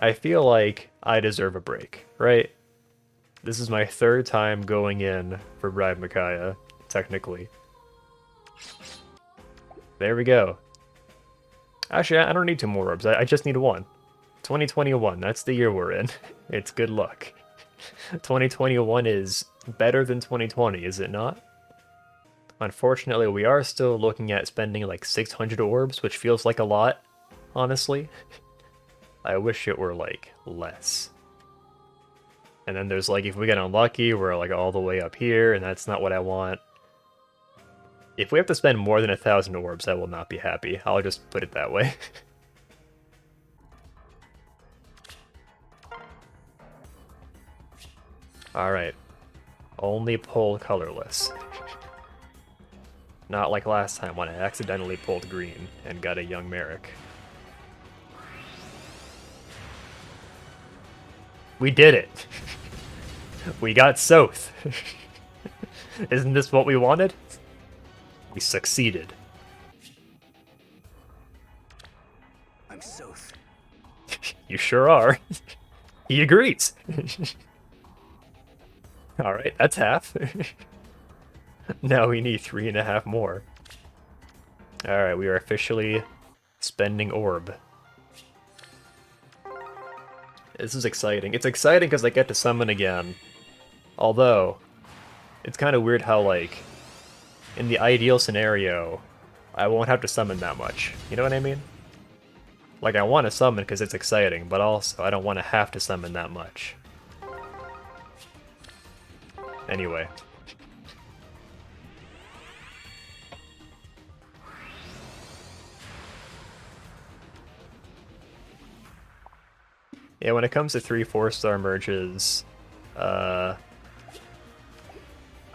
I feel like I deserve a break, right? This is my third time going in for Bride Micaiah, technically. There we go. Actually, I don't need two more orbs. I just need one. 2021, that's the year we're in. It's good luck. 2021 is better than 2020, is it not? Unfortunately, we are still looking at spending like 600 orbs, which feels like a lot, honestly. I wish it were like less. And then there's like, if we get unlucky, we're like all the way up here, and that's not what I want. If we have to spend more than 1,000 orbs, I will not be happy. I'll just put it that way. Alright. Only pull colorless. Not like last time when I accidentally pulled green and got a young Merrick. We did it! We got South! Isn't this what we wanted? We succeeded. I'm South. You sure are. He agrees. Alright, that's half. Now we need 3.5 more. Alright, we are officially spending orb. This is exciting. It's exciting because I get to summon again. Although, it's kind of weird how, like, in the ideal scenario, I won't have to summon that much. You know what I mean? Like, I want to summon because it's exciting, but also I don't want to have to summon that much. Anyway. Yeah, when it comes to 3 4-star merges, I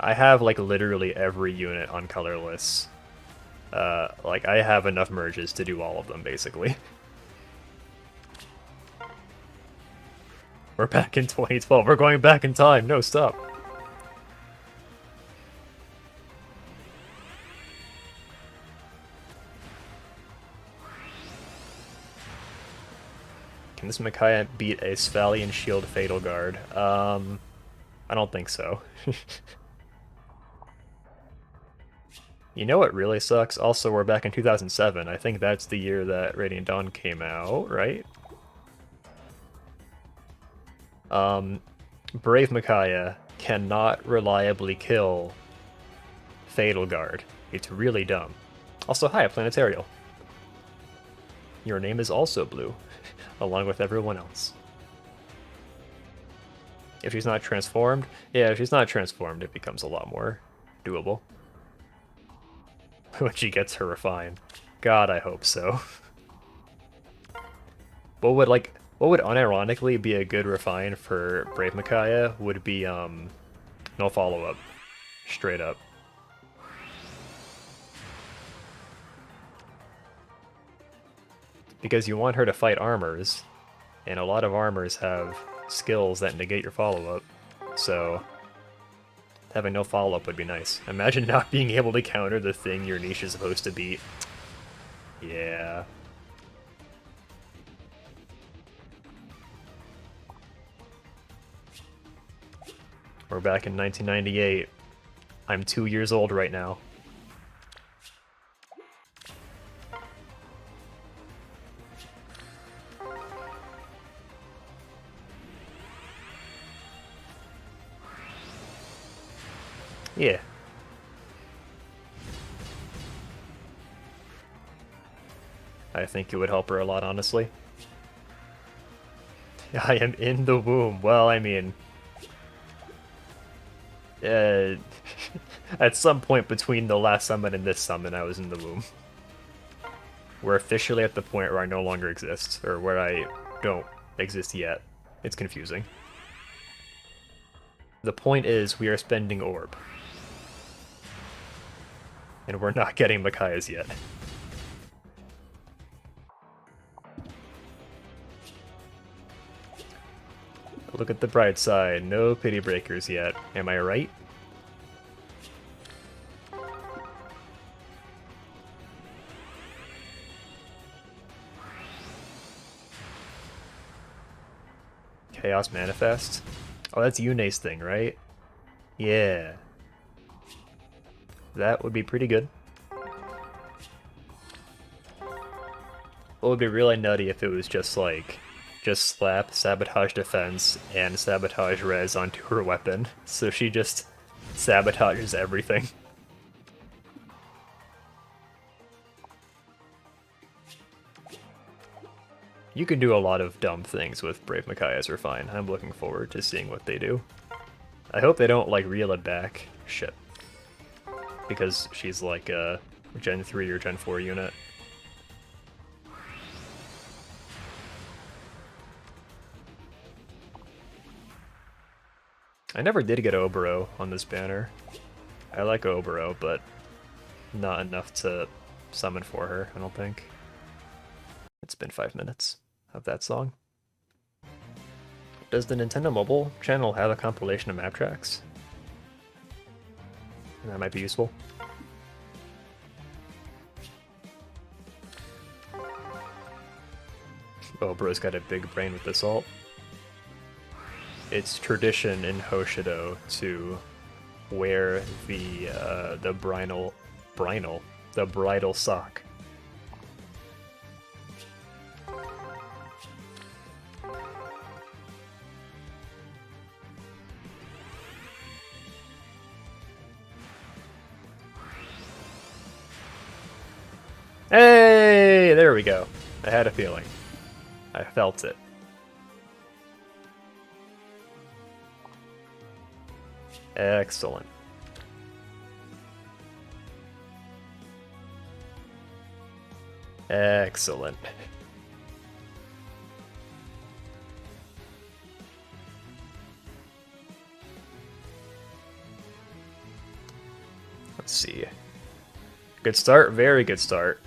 have like literally every unit on colorless. Like I have enough merges to do all of them, basically. We're back in 2012. We're going back in time. No, stop. Can this Micaiah beat a Svallion Shield Fatal Guard? I don't think so. You know what really sucks? Also, we're back in 2007. I think that's the year that Radiant Dawn came out, right? Brave Micaiah cannot reliably kill Fatal Guard. It's really dumb. Also, hi, Planetarial. Your name is also blue, along with everyone else. If she's not transformed, yeah, if she's not transformed, it becomes a lot more doable. When she gets her refine. God, I hope so. What would unironically be a good refine for Brave Micaiah would be, no follow-up. Straight up. Because you want her to fight armors, and a lot of armors have skills that negate your follow-up, so having no follow-up would be nice. Imagine not being able to counter the thing your niche is supposed to beat. Yeah. We're back in 1998. I'm 2 years old right now. Yeah. I think it would help her a lot, honestly. I am in the womb. Well, I mean... at some point between the last summon and this summon, I was in the womb. We're officially at the point where I no longer exist, or where I don't exist yet. It's confusing. The point is, we are spending orb. And we're not getting Micaiah's yet. Look at the bright side, no pity breakers yet. Am I right? Chaos Manifest. Oh, that's Yune's thing, right? Yeah. That would be pretty good. It would be really nutty if it was just like, just slap Sabotage Defense and Sabotage Res onto her weapon, so she just sabotages everything. You can do a lot of dumb things with Brave Micaiah's Refine. I'm looking forward to seeing what they do. I hope they don't, like, reel it back. Shit. Because she's like a Gen 3 or Gen 4 unit. I never did get Obero on this banner. I like Obero, but not enough to summon for her, I don't think. It's been 5 minutes of that song. Does the Nintendo Mobile channel have a compilation of map tracks? That might be useful. Oh, bro's got a big brain with Assault. It's tradition in Hoshido to wear the bridal sock. Hey, there we go. I had a feeling. I felt it. Excellent. Excellent. Let's see. Good start, very good start.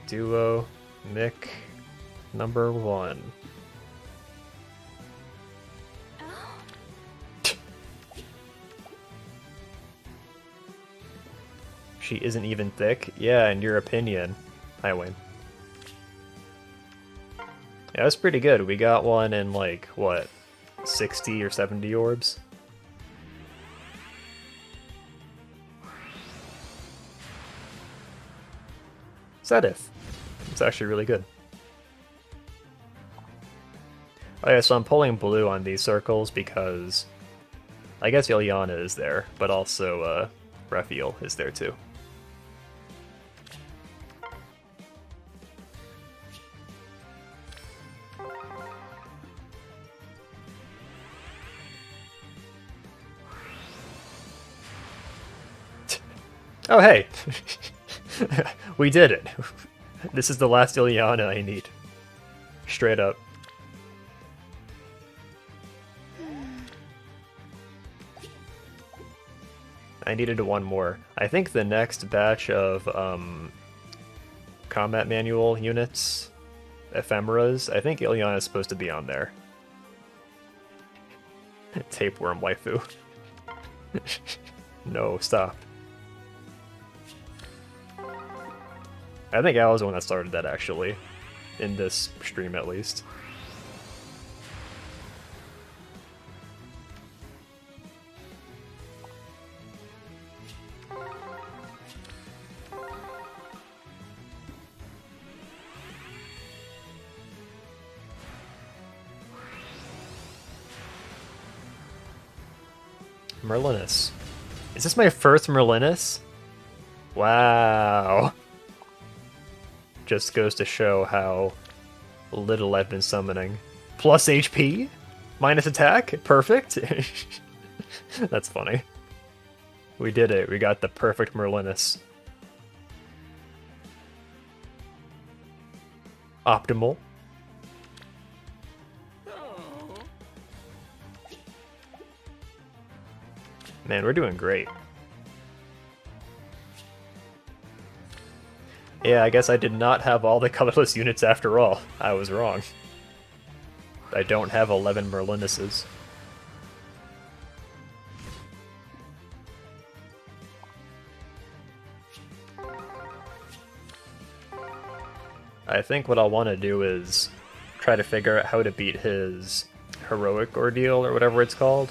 Duo Mick #1. She isn't even thick? Yeah, in your opinion. I win. Yeah, that's pretty good. We got one in like, what, 60 or 70 orbs? Sedith. It's actually really good. Oh yeah, so I'm pulling blue on these circles because I guess Ilyana is there, but also Raphael is there too. Oh hey! We did it! This is the last Ilyana I need. Straight up. I needed one more. I think the next batch of combat manual units, ephemeras, I think Ilyana is supposed to be on there. Tapeworm waifu. No, stop. I think I was the one that started that, actually. In this stream, at least. Merlinus. Is this my first Merlinus? Wow. Just goes to show how little I've been summoning. Plus HP? Minus attack? Perfect? That's funny. We did it. We got the perfect Merlinus. Optimal. Man, we're doing great. Yeah, I guess I did not have all the colorless units after all. I was wrong. I don't have 11 Merlinuses. I think what I'll want to do is try to figure out how to beat his heroic ordeal or whatever it's called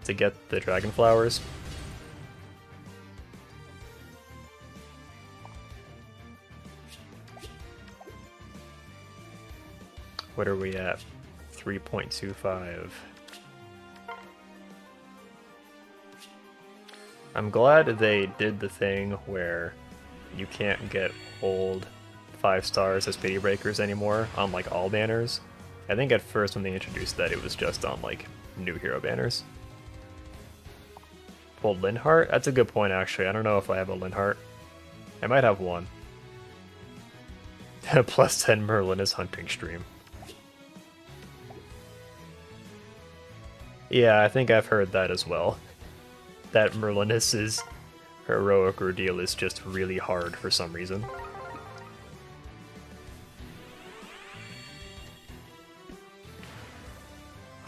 to get the dragon flowers. What are we at? 3.25. I'm glad they did the thing where you can't get old 5 stars as pity breakers anymore on like all banners. I think at first when they introduced that it was just on like new hero banners. Pulled Linhardt? That's a good point actually. I don't know if I have a Linhardt. I might have one. Plus 10 Merlin is hunting stream. Yeah, I think I've heard that as well. That Merlinus's heroic ordeal is just really hard for some reason.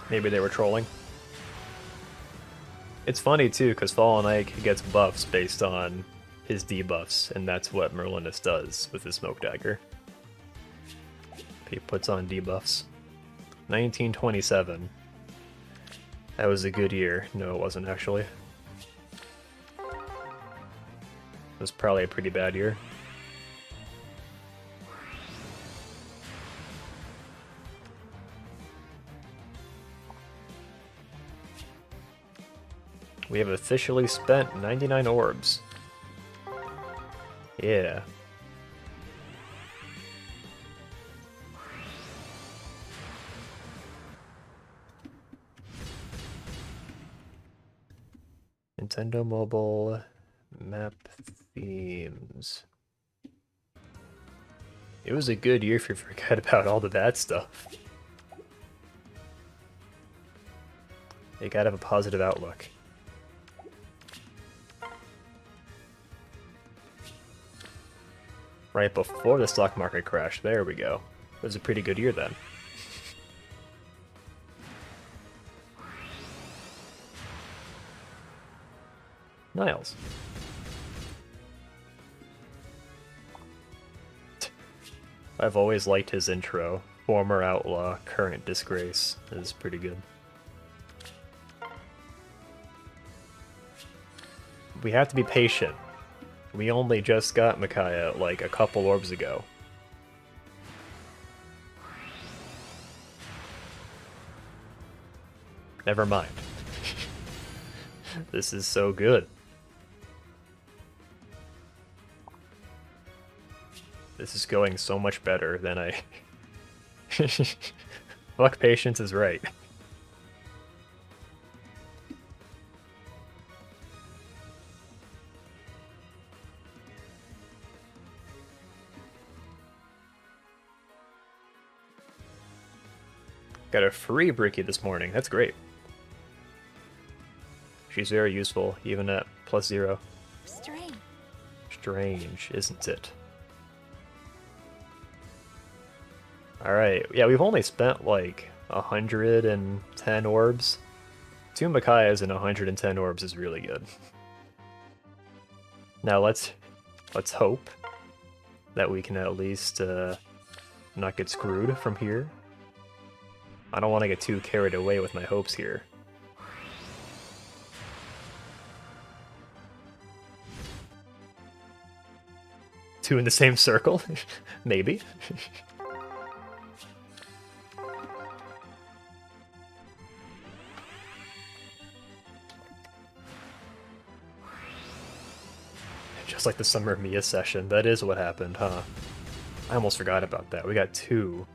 Maybe they were trolling. It's funny too, because Fallen Ike gets buffs based on his debuffs, and that's what Merlinus does with his Smoke Dagger. He puts on debuffs. 1927. That was a good year. No, it wasn't actually. It was probably a pretty bad year. We have officially spent 99 orbs. Yeah. Nintendo Mobile map themes. It was a good year if you forget about all the bad stuff. You gotta have a positive outlook. Right before the stock market crash, there we go. It was a pretty good year then. Niles. I've always liked his intro. Former outlaw, current disgrace is pretty good. We have to be patient. We only just got Micaiah like a couple orbs ago. Never mind. This is so good. This is going so much better than I... Fuck, patience is right. Got a free Bricky this morning. That's great. She's very useful, even at +0. Strange. Strange, isn't it? Alright, yeah, we've only spent like 110 orbs. 2 Micaiahs and 110 orbs is really good. Now let's hope that we can at least not get screwed from here. I don't want to get too carried away with my hopes here. Two in the same circle? Maybe. Just like the Summer Mia session, that is what happened, huh? I almost forgot about that. We got 2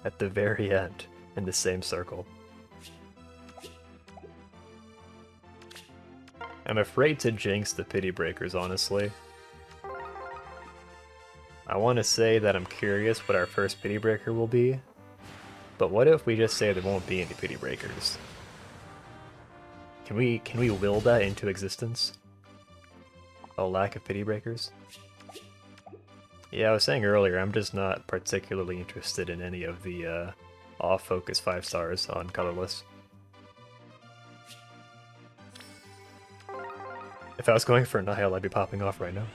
at the very end in the same circle. I'm afraid to jinx the pity breakers, honestly. I want to say that I'm curious what our first pity breaker will be, but what if we just say there won't be any pity breakers? Can we will that into existence? A lack of pity breakers? Yeah, I was saying earlier, I'm just not particularly interested in any of the off-focus 5 stars on colorless. If I was going for Nihil, I'd be popping off right now.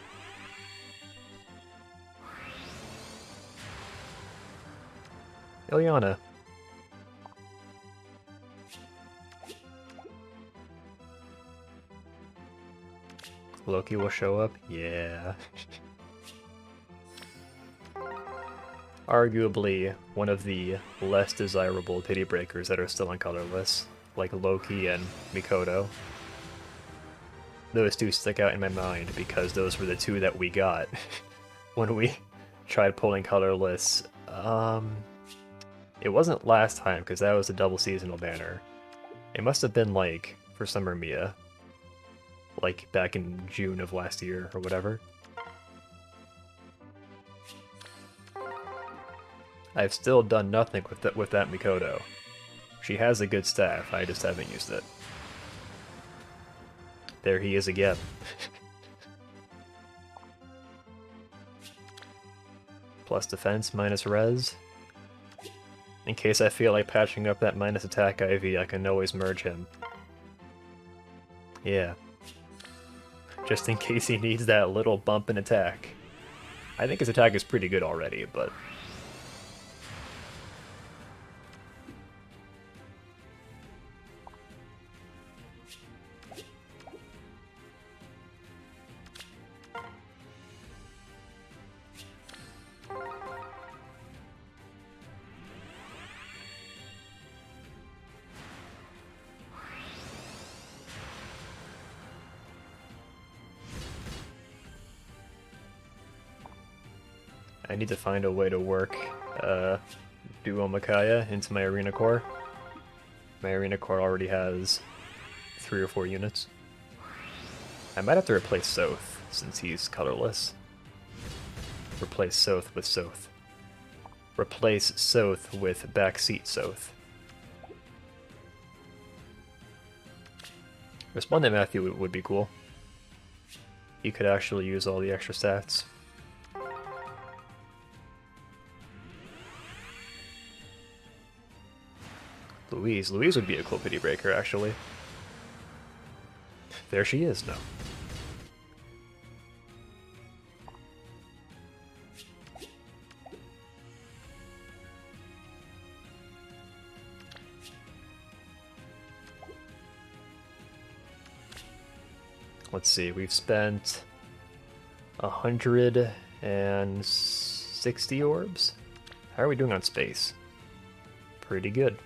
Ilyana. Loki will show up? Yeah. Arguably one of the less desirable pity breakers that are still on colorless, like Loki and Mikoto. Those two stick out in my mind because those were the two that we got when we tried pulling colorless. It wasn't last time because that was a double seasonal banner. It must have been like for Summer Mia, like back in June of last year or whatever. I've still done nothing with that Mikoto. She has a good staff, I just haven't used it. There he is again. Plus defense, minus res. In case I feel like patching up that minus attack IV, I can always merge him. Yeah. Just in case he needs that little bump in attack. I think his attack is pretty good already, but... I need to find a way to work Duo Micaiah into my arena core. My arena core already has 3 or 4 units. I might have to replace Soth, since he's colorless. Replace Soth with Soth. Replace Soth with backseat Soth. Respondent Matthew would be cool. He could actually use all the extra stats. Louise would be a cool pity breaker, actually. There she is, no. Let's see, we've spent 160 orbs? How are we doing on space? Pretty good.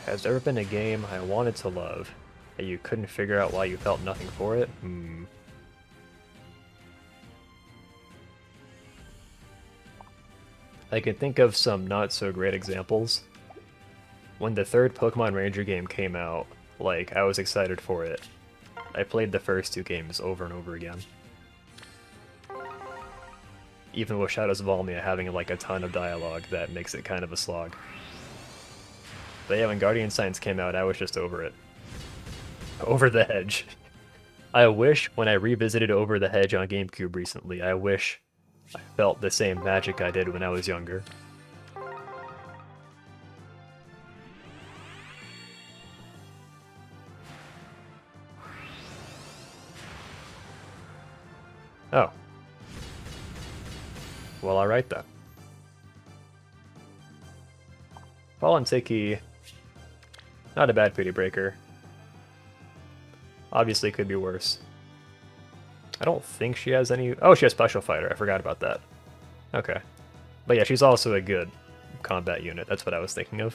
Has there ever been a game I wanted to love that you couldn't figure out why you felt nothing for it? I can think of some not so great examples. When the third Pokemon Ranger game came out, like, I was excited for it. I played the first 2 games over and over again. Even with Shadows of Almia having like a ton of dialogue that makes it kind of a slog. But yeah, when Guardian Science came out, I was just over it. Over the Hedge. I wish, when I revisited Over the Hedge on GameCube recently, I wish I felt the same magic I did when I was younger. Oh. Well, alright then. Fallen Tiki... not a bad pity breaker. Obviously could be worse. I don't think she has any... oh, she has Special Fighter. I forgot about that. Okay. But yeah, she's also a good combat unit. That's what I was thinking of.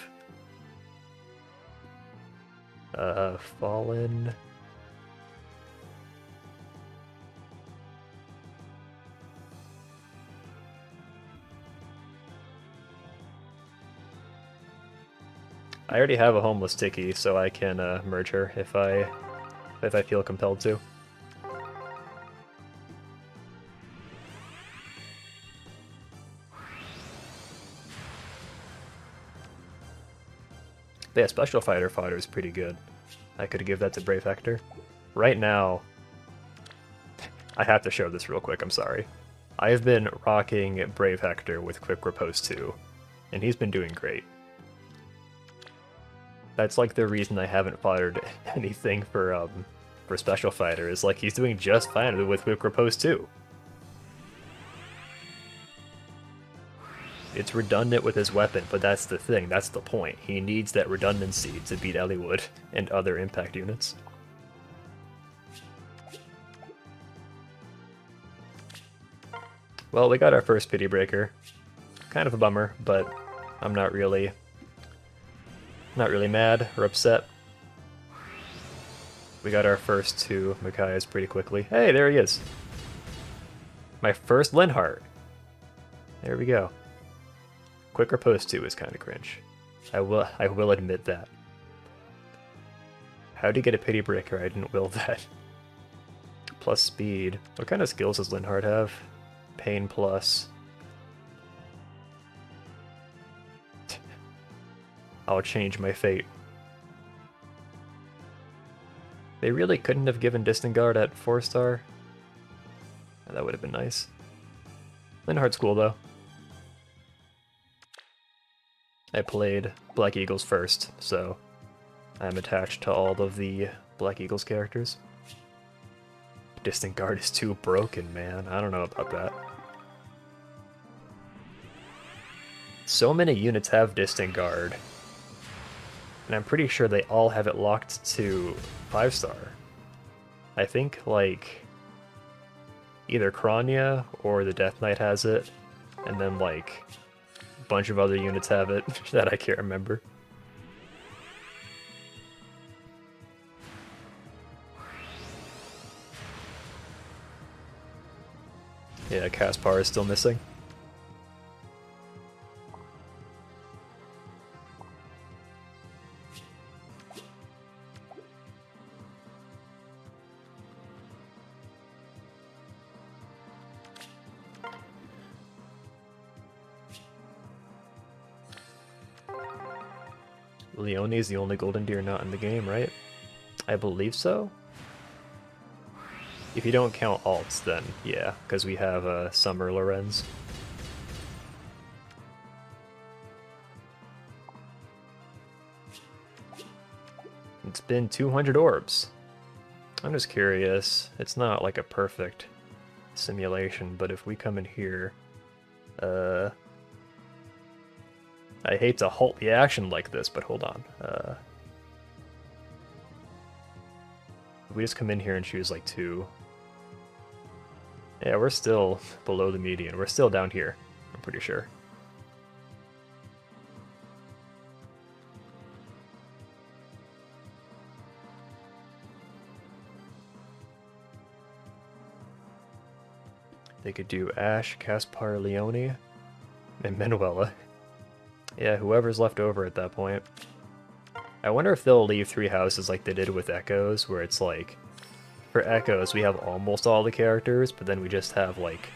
Fallen... I already have a homeless Tiki, so I can merge her if I feel compelled to. But yeah, Special Fighter fodder is pretty good. I could give that to Brave Hector. Right now, I have to show this real quick, I'm sorry. I've been rocking Brave Hector with Quick Riposte 2, and he's been doing great. That's like the reason I haven't fired anything for Special Fighter, is like he's doing just fine with Quick Riposte 2. It's redundant with his weapon, but that's the thing, that's the point. He needs that redundancy to beat Eliwood and other impact units. Well, we got our first Pity Breaker. Kind of a bummer, but I'm not really mad or upset. We got our first two Micaiahs pretty quickly. Hey, there he is. My first Linhardt. There we go. Quick Riposte 2 is kind of cringe. I will admit that. How'd you get a Pity Breaker? I didn't will that. Plus speed. What kind of skills does Linhardt have? Pain plus. I'll change my fate. They really couldn't have given Distant Guard at 4-star? That would have been nice. Linhardt's cool though. I played Black Eagles first, so I'm attached to all of the Black Eagles characters. Distant Guard is too broken, man. I don't know about that. So many units have Distant Guard, and I'm pretty sure they all have it locked to 5-star. I think, like, either Kranya or the Death Knight has it, and then, like, a bunch of other units have it that I can't remember. Yeah, Caspar is still missing. Leone is the only golden deer not in the game, right? I believe so. If you don't count alts, then yeah, because we have Summer Lorenz. It's been 200 orbs. I'm just curious. It's not like a perfect simulation, but if we come in here, I hate to halt the action like this, but hold on. If we just come in here and choose like 2. Yeah, we're still below the median. We're still down here, I'm pretty sure. They could do Ash, Caspar, Leone, and Manuela. Yeah, whoever's left over at that point. I wonder if they'll leave 3 houses like they did with Echoes, where it's like, for Echoes we have almost all the characters, but then we just have like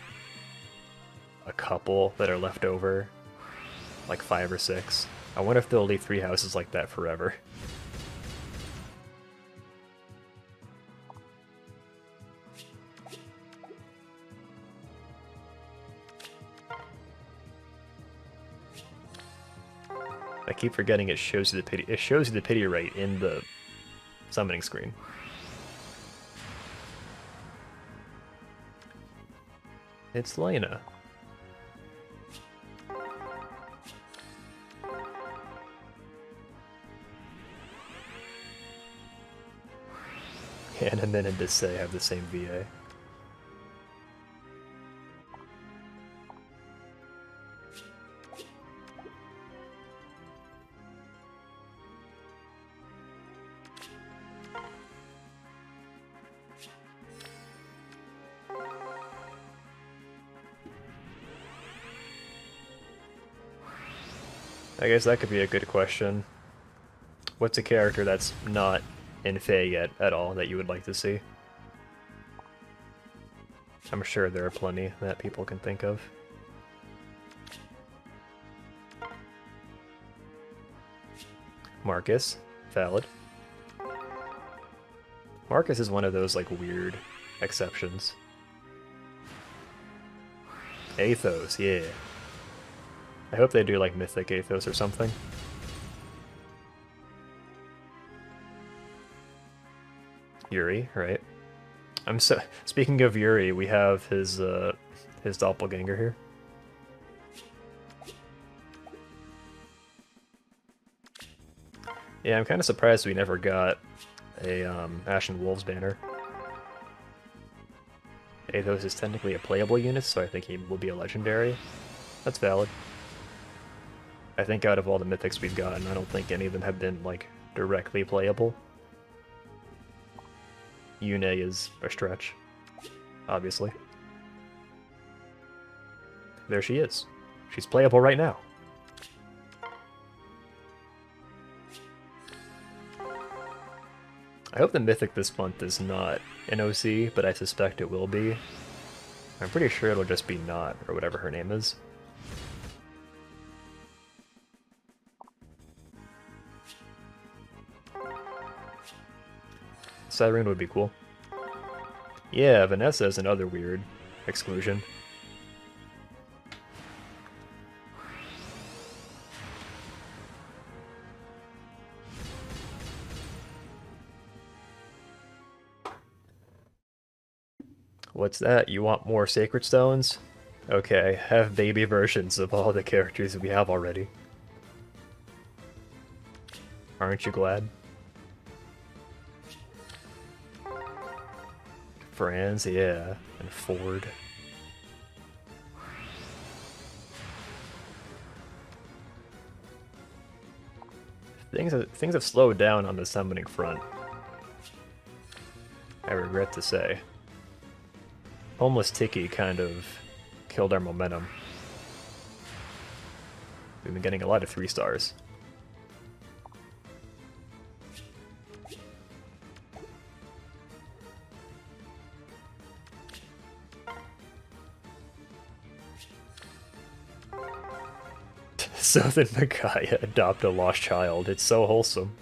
a couple that are left over, like 5 or 6. I wonder if they'll leave 3 houses like that forever. I keep forgetting it shows you the pity. It shows you the pity rate in the summoning screen. It's Lena. Hanneman and Desai have the same VA. I guess that could be a good question. What's a character that's not in Fae yet at all that you would like to see? I'm sure there are plenty that people can think of. Marcus, valid. Marcus is one of those like weird exceptions. Athos, yeah. I hope they do like Mythic Athos or something. Yuri, right? I'm so speaking of Yuri, we have his doppelganger here. Yeah, I'm kind of surprised we never got a Ashen Wolves banner. Athos is technically a playable unit, so I think he will be a legendary. That's valid. I think out of all the mythics we've gotten, I don't think any of them have been, like, directly playable. Yune is a stretch, obviously. There she is. She's playable right now. I hope the mythic this month is not an OC, but I suspect it will be. I'm pretty sure it'll just be Not, or whatever her name is. Siren would be cool. Yeah, Vanessa is another weird exclusion. What's that? You want more Sacred Stones? Okay, have baby versions of all the characters we have already. Aren't you glad? Franz, yeah, and Ford. Things have slowed down on the summoning front. I regret to say. Homeless Tiki kind of killed our momentum. We've been getting a lot of 3 stars. Southern Micaiah adopt a lost child. It's so wholesome.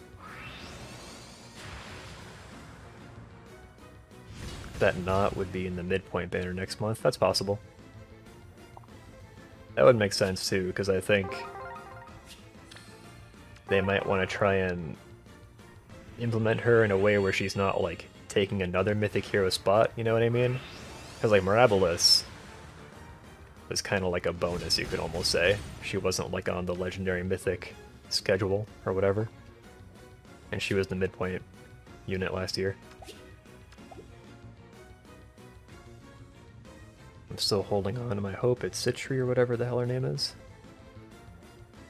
That Not would be in the midpoint banner next month. That's possible. That would make sense too, because I think they might want to try and implement her in a way where she's not like taking another mythic hero spot, you know what I mean? Because like Mirabilis was kind of like a bonus, you could almost say. She wasn't like on the legendary mythic schedule or whatever. And she was the midpoint unit last year. I'm still holding on to my hope it's Citri or whatever the hell her name is.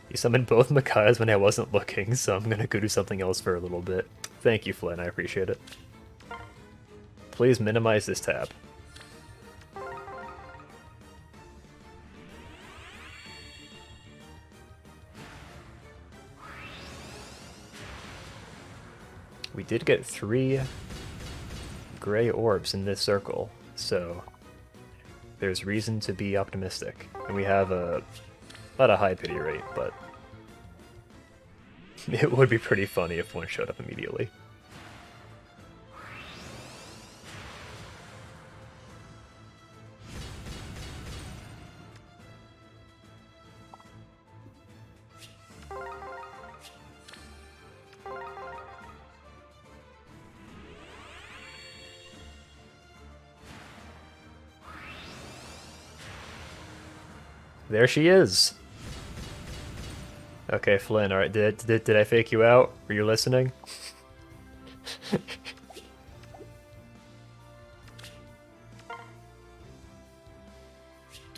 You summoned both Micaiahs when I wasn't looking, so I'm gonna go do something else for a little bit. Thank you, Flynn, I appreciate it. Please minimize this tab. We did get 3 gray orbs in this circle, so there's reason to be optimistic. And we have not a high pity rate, but it would be pretty funny if one showed up immediately. There she is! Okay, Flynn, alright, did I fake you out? Were you listening?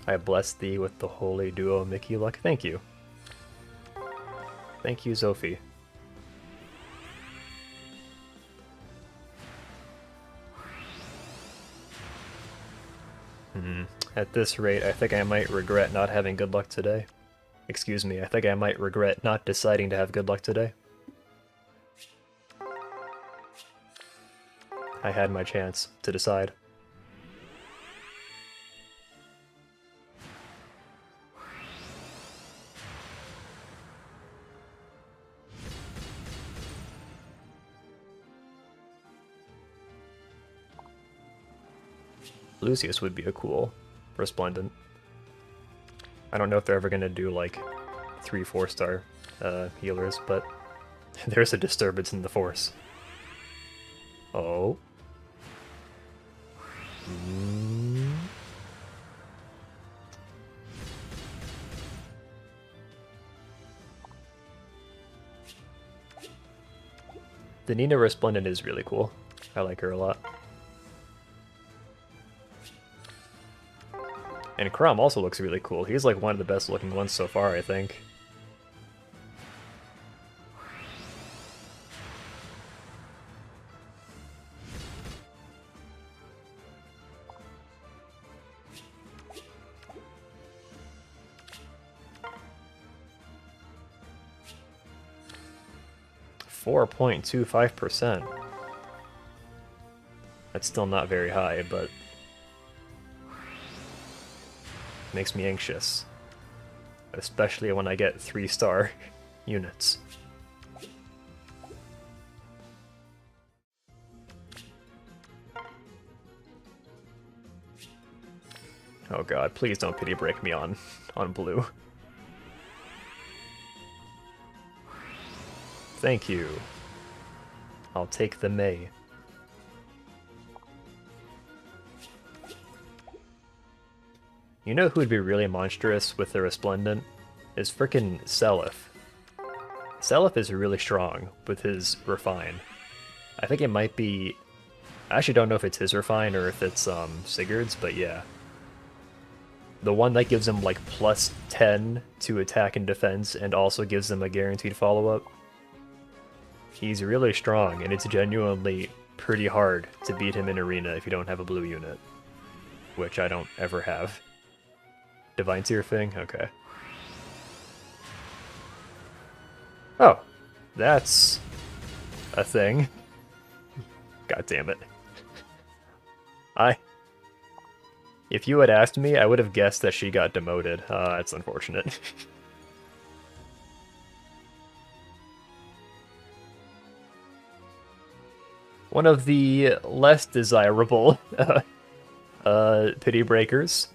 I bless thee with the holy Duo Micaiah luck. Thank you. Thank you, Zophie. At this rate, I think I might regret not having good luck today. Excuse me, I think I might regret not deciding to have good luck today. I had my chance to decide. Lucius would be a cool Resplendent. I don't know if they're ever gonna do like 3-4 star healers, but there's a disturbance in the force. Oh. The Nina Resplendent is really cool. I like her a lot. And Crom also looks really cool. He's like one of the best looking ones so far, I think. .25%. That's still not very high, but makes me anxious. Especially when I get 3-star units. Oh god, please don't pity break me on blue. Thank you. I'll take the May. You know who would be really monstrous with the Resplendent? Is frickin' Seliph. Seliph is really strong with his Refine. I think it might be... I actually don't know if it's his Refine or if it's Sigurd's, but yeah. The one that gives him like plus 10 to attack and defense and also gives him a guaranteed follow-up. He's really strong, and it's genuinely pretty hard to beat him in Arena if you don't have a blue unit. Which I don't ever have. Divine Seer thing? Okay. Oh, that's a thing. God damn it. If you had asked me, I would have guessed that she got demoted. That's unfortunate. One of the less desirable pity breakers.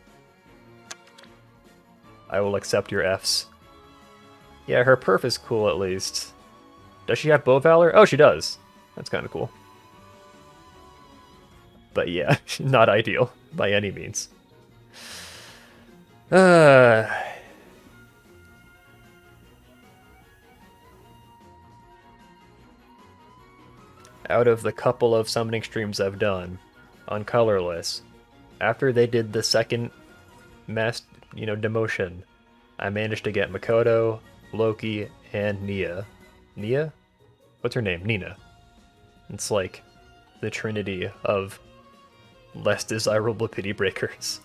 I will accept your Fs. Yeah, her perf is cool at least. Does she have Bow Valor? Oh, she does. That's kind of cool. But yeah, not ideal by any means. Out of the couple of summoning streams I've done on Colorless, after they did the second mass, demotion, I managed to get Makoto, Loki, and Nia. Nia? What's her name? Nina. It's like the trinity of less desirable pity breakers.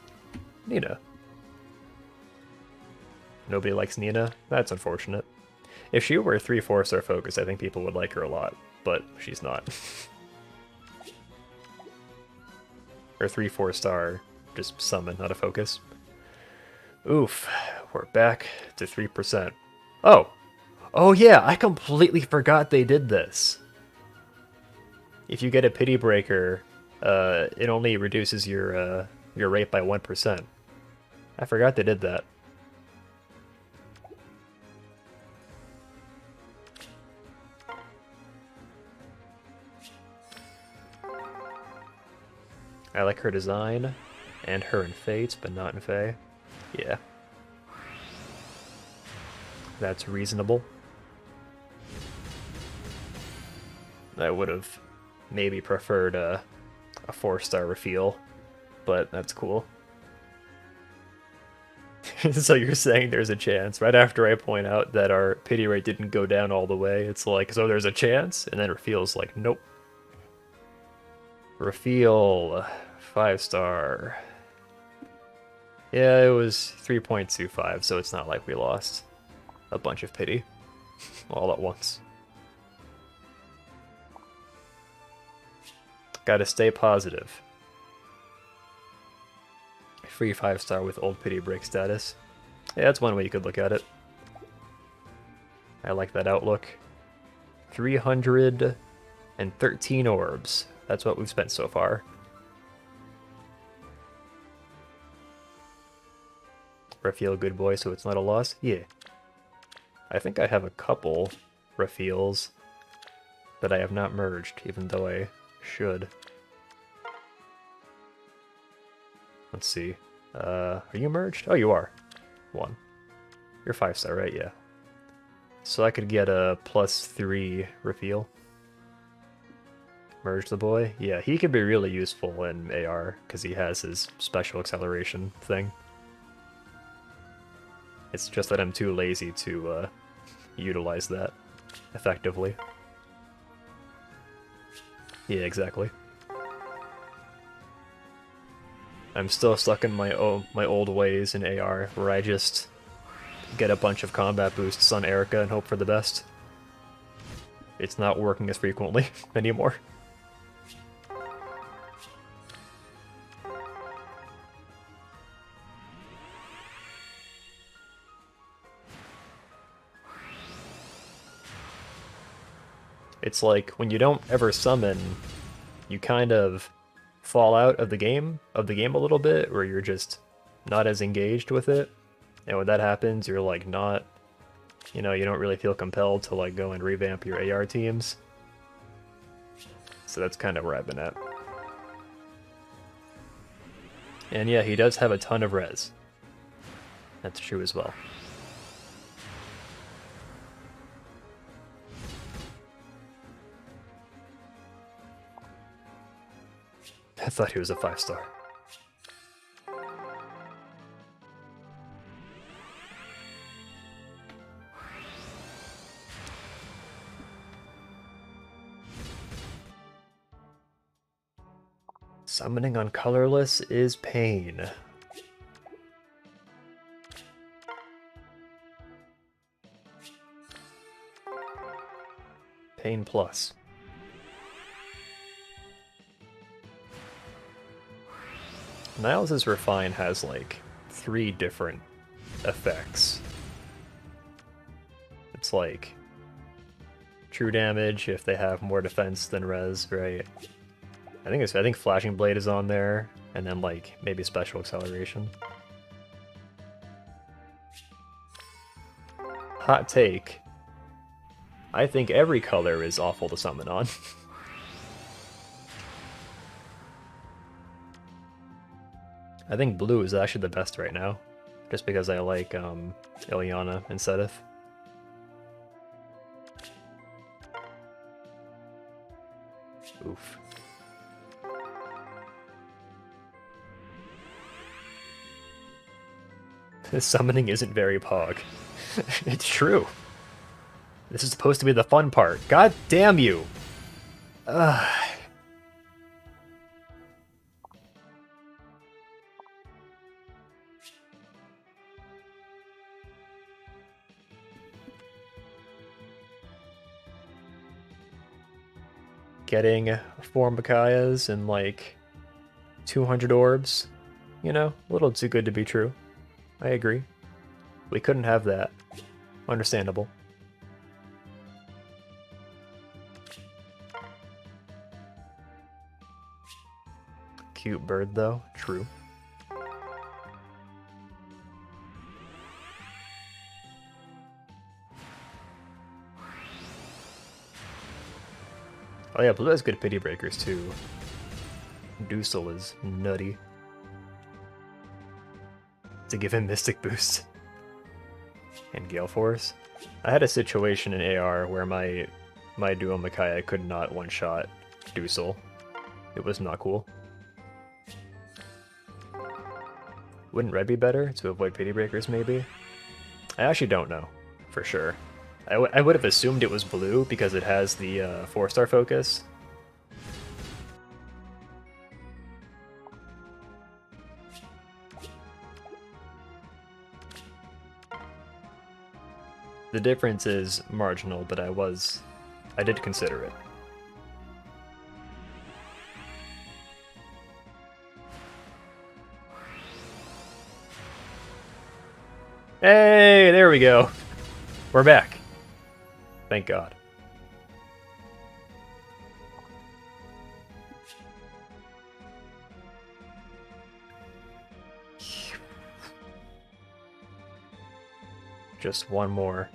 Nina. Nobody likes Nina? That's unfortunate. If she were a 3-4-star focus, I think people would like her a lot, but she's not. Or 3-4-star, just summon, not a focus. Oof, we're back to 3%. Oh! Oh yeah, I completely forgot they did this. If you get a pity breaker, it only reduces your rate by 1%. I forgot they did that. I like her design, and her in Fates, but not in Fae. Yeah. That's reasonable. I would have maybe preferred a 4-star reveal, but that's cool. So you're saying there's a chance. Right after I point out that our pity rate didn't go down all the way, it's like, so there's a chance? And then reveal's like, nope. Reveal 5-star. Yeah, it was 3.25, so it's not like we lost a bunch of pity all at once. Gotta stay positive. Free 5-star with old pity break status. Yeah, that's one way you could look at it. I like that outlook. 313 orbs. That's what we've spent so far. Reveal good boy, so it's not a loss? Yeah. I think I have a couple reveals that I have not merged, even though I should. Let's see. Are you merged? Oh, you are. 1. You're 5-star, right? Yeah. So I could get a +3 reveal. Merge the boy? Yeah, he could be really useful in AR, because he has his special acceleration thing. It's just that I'm too lazy to utilize that effectively. Yeah, exactly. I'm still stuck in my old ways in AR, where I just get a bunch of combat boosts on Erica and hope for the best. It's not working as frequently anymore. It's like when you don't ever summon, you kind of fall out of the game a little bit, where you're just not as engaged with it. And when that happens, you're like not, you know, you don't really feel compelled to like go and revamp your AR teams. So that's kind of where I've been at. And yeah, he does have a ton of res. That's true as well. I thought he was a 5-star. Summoning on colorless is pain. Pain plus. Niles' Refine has like 3 different effects. It's like true damage if they have more defense than res, right? I think Flashing Blade is on there, and then like maybe special acceleration. Hot take. I think every color is awful to summon on. I think blue is actually the best right now, just because I like Ilyana and Sedith. Oof. This summoning isn't very pog. It's true. This is supposed to be the fun part. God damn you! Ugh. Getting 4 Micaiahs and like 200 orbs, you know, a little too good to be true. I agree. We couldn't have that. Understandable. Cute bird, though. True. Oh yeah, blue has good pity breakers, too. Dusel is nutty. To give him Mystic Boost. And Gale Force. I had a situation in AR where my Duo Micaiah could not one-shot Dusel. It was not cool. Wouldn't red be better to avoid pity breakers, maybe? I actually don't know, for sure. I would have assumed it was blue because it has the 4-star focus. The difference is marginal, but I did consider it. Hey, there we go. We're back. Thank God. Just one more.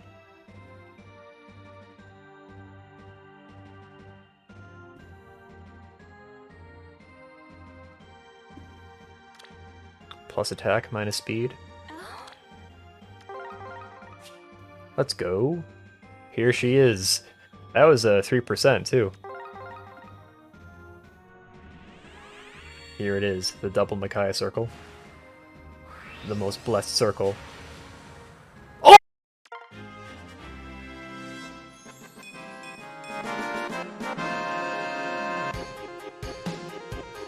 Plus attack, minus speed. Let's go. Here she is. That was a 3% too. Here it is, the double Micaiah circle. The most blessed circle. Oh!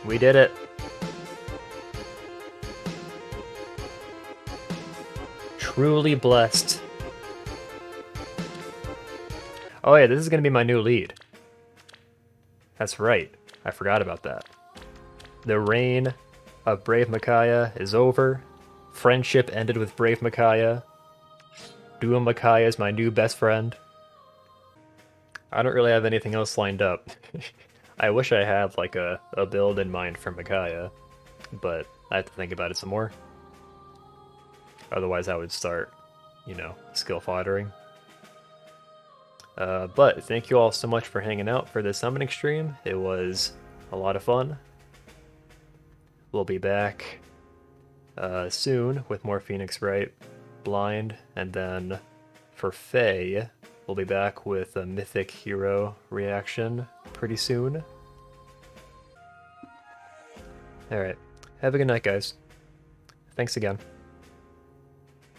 We did it. Truly blessed. Oh yeah, this is gonna be my new lead. That's right. I forgot about that. The reign of Brave Micaiah is over. Friendship ended with Brave Micaiah. Duo Micaiah is my new best friend. I don't really have anything else lined up. I wish I had like a build in mind for Micaiah, but I have to think about it some more. Otherwise I would start, you know, skill foddering. But thank you all so much for hanging out for this summoning stream. It was a lot of fun. We'll be back soon with more Phoenix Wright Blind, and then for Faye, we'll be back with a Mythic Hero reaction pretty soon. Alright, have a good night, guys. Thanks again.